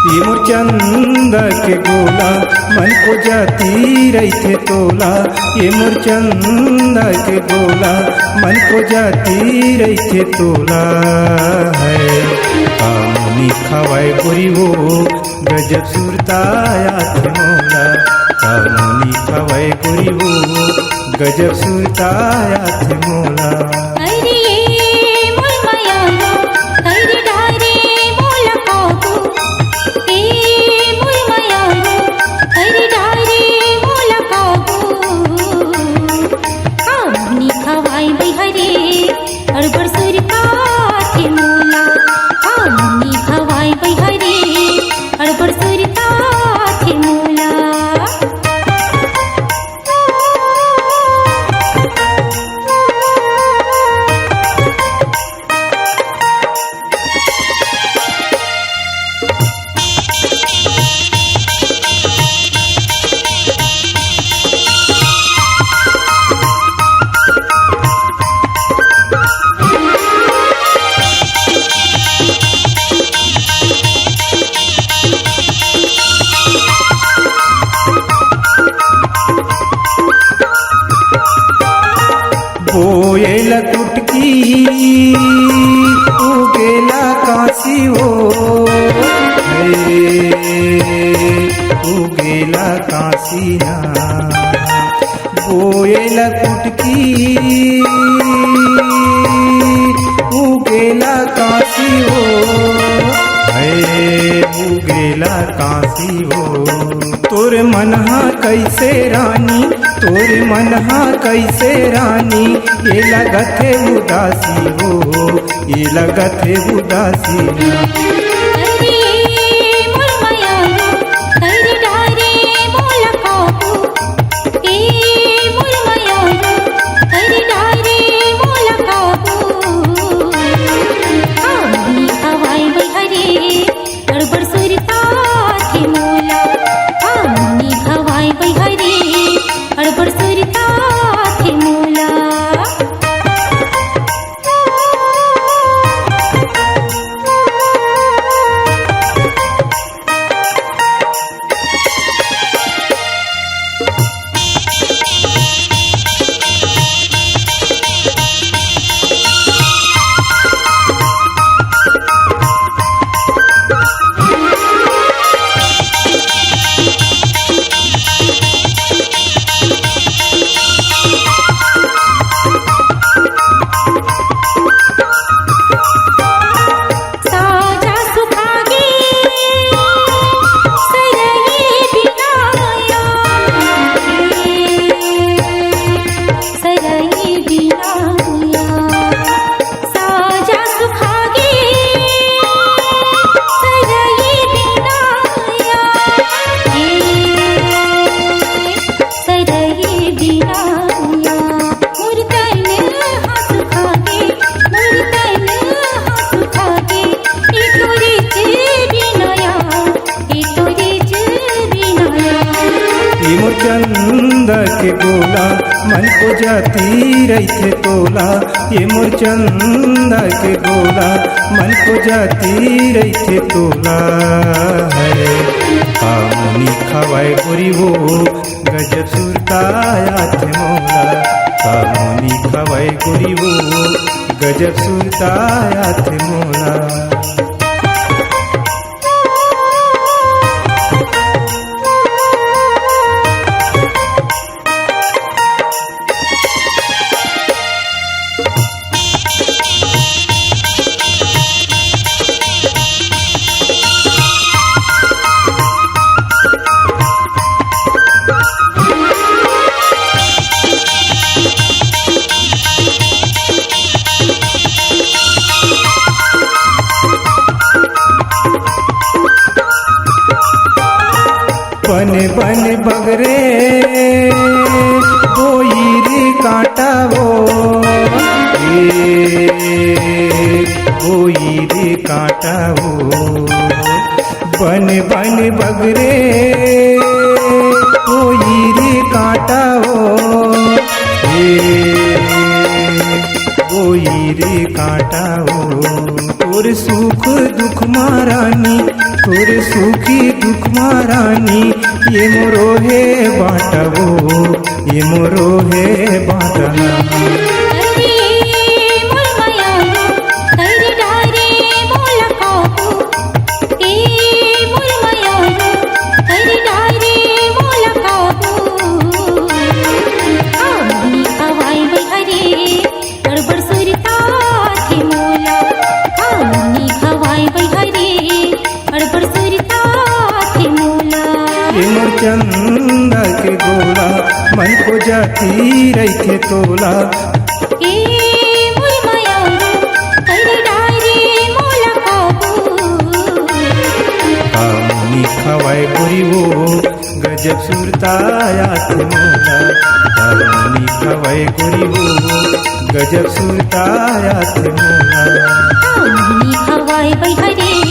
ये मोर चंदा के गोला मन को जाती रही थे तोला। ये मोर चंदा के गोला मन को जाती रही थे तोला है। कामनी खवाए गोरी वो गजब सुरताया थे मोला। कामनी खवाए गोरी वो गजब सुरताया थे मोला। बोएला टुटकी उगेला काशी हो उगेला काशी ना। बोएला टुटकी उगेला काशी हो उगेला काशी हो। तोर मनहा कैसे रानी तोर मनहा कैसे रानी। ये लगत है उदासी हो ये लगत है उदासी। चंदा के गोला मन को जाती रही थे तोला। ये मोर चंदा के गोला मन को जाती रही थे तोला है। कामनी खवाए गोरी वो गजब सुरताया थे मोला। कामनी खवाए गोरी वो गजब सुरताया थे मोला। बन बन बगरे कोई काटा वो कोई काटा वो बन बन बगरे कोई काटा वो कोई काटा वो तोर सुख दुख महारानी तोर सुखी दुख महारानी ये मोरो है बाटा वो ये मोरो है बाटा चंदा के गोला मन को जाती रही तोला मुनी खवाए गोरी वो गजब सुरताया मोला मुनी खवाए गोरी वो गजब सुरताया मोला मुनी खवाए बैहरे